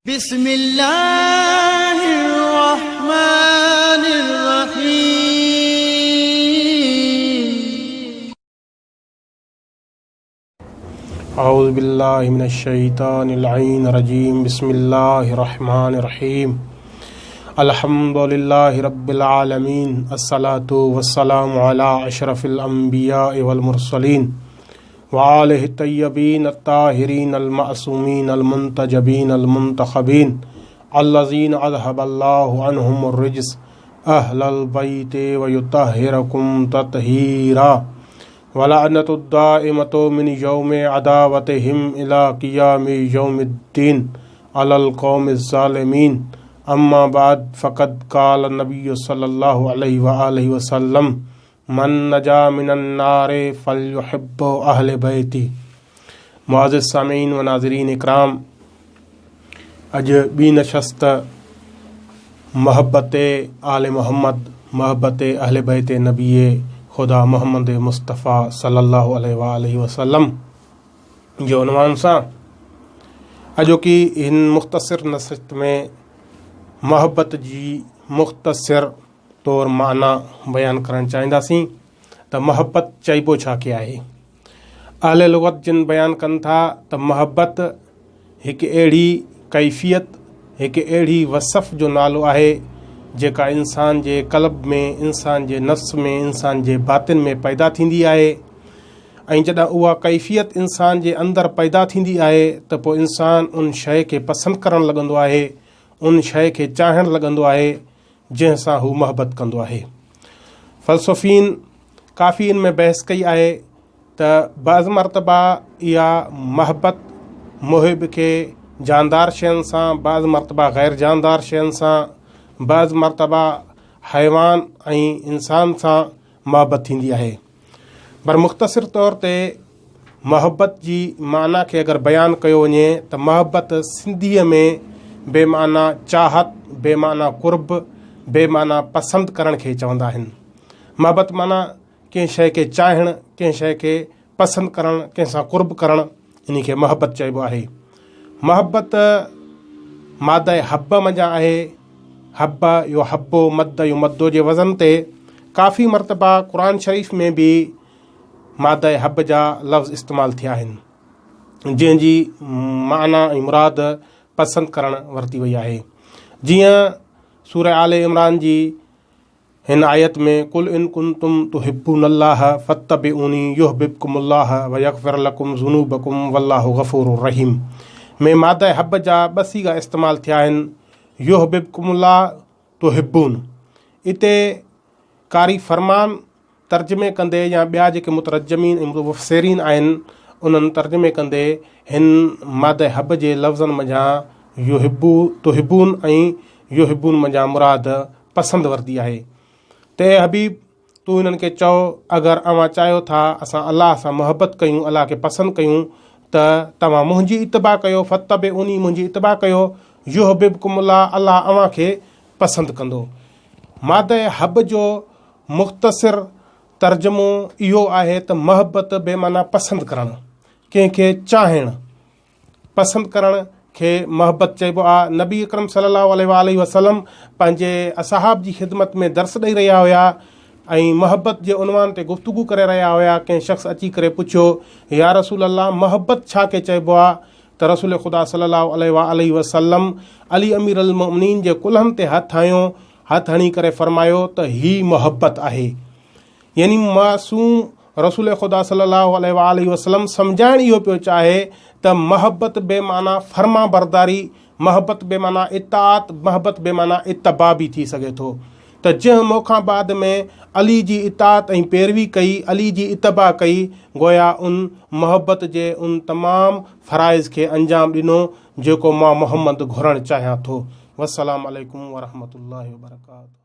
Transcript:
बिस्मिल्लाहिर्रहमानिर्रहीम। औज़ु बिल्लाहि मिनश्शैतानिर्रजीम। बिस्मिल्लाहिर्रहमानिर्रहीम। अल्हम्दुलिल्लाहि रब्बिल आलमीन। अस्सलातु वस्सलामु अला अशरफिल अंबिया वल मुरसलीन व आलिहि तय्यबीन अत्ताहिरीन अल मासूमीन अल मुंतजबीन अल मुंतखबीन अल्लज़ीना अज़हबल्लाहु अन्हुमुर रिज्स अहलल बैति व युतहिरकुम तत्हीरा वलअनतुद्दाइमतु मिन यौमि अदावतिहिम इला क़ियामि यौमिद्दीन अलल क़ौमिज़ ज़ालिमीन। अम्मा बाद फ़क़द क़ाल नबी सल्लल्लाहु अलैहि व आलिहि वसल्लम मन नजा मिनन नारे फ़लयुहिब्बु अहले बैती। मुअज़्ज़िज़ सामीन व नाज़रीन इकराम, अॼु ॿी नशस्त मोहब्बत आले मोहम्मद, मोहब्बत अहले बैत नबी खुदा मोहम्मद मुस्तफ़ा सल्लल्लाहु अलैहि वसल्लम जो उनवान सां अॼोकी हिन मुख़्तसिर नशस्त में मोहब्बत जी मुख़्तसिर तौर माना बयानु करणु चाहींदासीं त मोहब्बत चइबो छा के आहे। अहले लुग़त जिन बयानु कनि था त मोहब्बत हिकु अहिड़ी कैफ़ियत, हिकु अहिड़ी वसफ़ जो नालो आहे जेका इंसान जे क़ल्ब में, इंसान जे नफ़्स में, इंसान जे बातिन में पैदा थींदी आहे। ऐं जॾहिं उहा कैफ़ियत इंसान जे अंदरि पैदा थींदी आहे त पोइ इंसान उन शइ खे पसंदि करणु लॻंदो आहे, उन शइ खे चाहणु लॻंदो आहे जंहिंसां हू मोहब्बत कंदो आहे। फ़लसफ़ीन काफ़ी इन में बहस कई आहे त बाज़ मरतबा इहा मोहब्बत मुहिब खे जानदार शयुनि सां, बाज़ मरतबा ग़ैर जानदार शयुनि सां, बाज़ मरतबा हैवान ऐं इंसान सां मोहब्बत थींदी आहे। पर मुख़्तसिर तौर ते मोहब्बत जी माना खे अगरि बयानु कयो वञे त मोहब्बत सिंधीअ में बेमाना चाहत, बेमाना कुर्ब, बेमाना पसंदि करण खे चवंदा आहिनि। मोहब्बत माना कंहिं शइ खे चाहणु, कंहिं शइ खे पसंदि करणु, कंहिंसां कुर्ब करणु, इन खे मोहब्बत चइबो आहे। मोहब्बत मादे हब मञा आहे। हब यो हब्बो, मद यो मद्दो जे वज़न ते काफ़ी मरतबा क़ुरान शरीफ़ में बि मादे हब जा लफ़्ज़ इस्तेमालु थिया आहिनि जंहिंजी माना ऐं मुराद पसंदि करणु वरिती वई आहे। जीअं सूरह आले इमरान जी हिन आयत में कुल इन कुंतुम तुहिब्बूनल्लाह फत्तबिऊनी युहबिबकुमुल्लाह व यग़फिर लकुम ज़ुनूबकुम वल्लाहु गफ़ूरुर रहीम में मादे हब जा ॿ सीगा इस्तेमालु थिया आहिनि, युहबिबकुमुल्लाह तुहिब्बून। इते कारी फ़रमान तर्जुमे कंदे या ॿिया जेके मुतरजमीन ऐं मुफ़स्सिरीन आहिनि उन्हनि तर्जुमे कंदे हिन मादे हब जे लफ़्ज़नि मंझां युहिब्बू तुहिब्बून ऐं युहिब्बून मंझां मुराद पसंदि वरिती आहे। ते हबीब, तूं हिननि खे चओ अगरि अव्हां चाहियो था असां अलाह सां मोहब्बत कयूं, अलाह खे पसंदि कयूं त तव्हां मुंहिंजी इतिबा कयो, फत्तबिऊनी मुंहिंजी इतिबा कयो, युहबिबकुमुल्लाह अलाह अव्हां खे पसंदि कंदो। मादे हब जो मुख़्तसिर तर्जुमो इहो आहे त मोहब्बत बेमाना पसंदि करणु, कंहिंखे चाहणु, पसंदि करण खे मोहब्बत चइबो आहे। नबी अकरम सल्लल्लाहु अलैहि वसल्लम पंहिंजे असहाब जी ख़िदमत में दर्स ॾेई रहिया हुया ऐं मोहब्बत जे उनवान ते गुफ़्तगू करे रहिया हुया। कंहिं शख़्स अची करे पुछियो, या रसूल अल्लाह मोहब्बत छा खे चइबो आहे? त रसूल ख़ुदा सल्लल्लाहु अलैहि वसल्लम अली अमीर अल मोमिनीन जे कुल्हनि ते हथु हणी करे फ़रमायो त ही मोहब्बत आहे। यानी मासूम रसूल ख़ुदा सल्लल्लाहु अलैहि वसल्लम सम्झाइण इहो पियो चाहे त मोहब्बत बेमाना फर्मा बरदारी, मोहब्बत बेमाना इताअत, मोहब्बत बेमाना इत्तबा बि थी सघे थो। त जंहिं मौक़ा बाद में अली जी इताअत ऐं पैरवी कई, अली जी इत्तबा कई, गोया उन मोहब्बत जे उन तमामु फ़राइज़ खे अंजाम ॾिनो जेको मां मोहम्मद घुरणु चाहियां थो। वस्सलामु अलैकुम वरहमतुल्लाहि वबरकातुहू।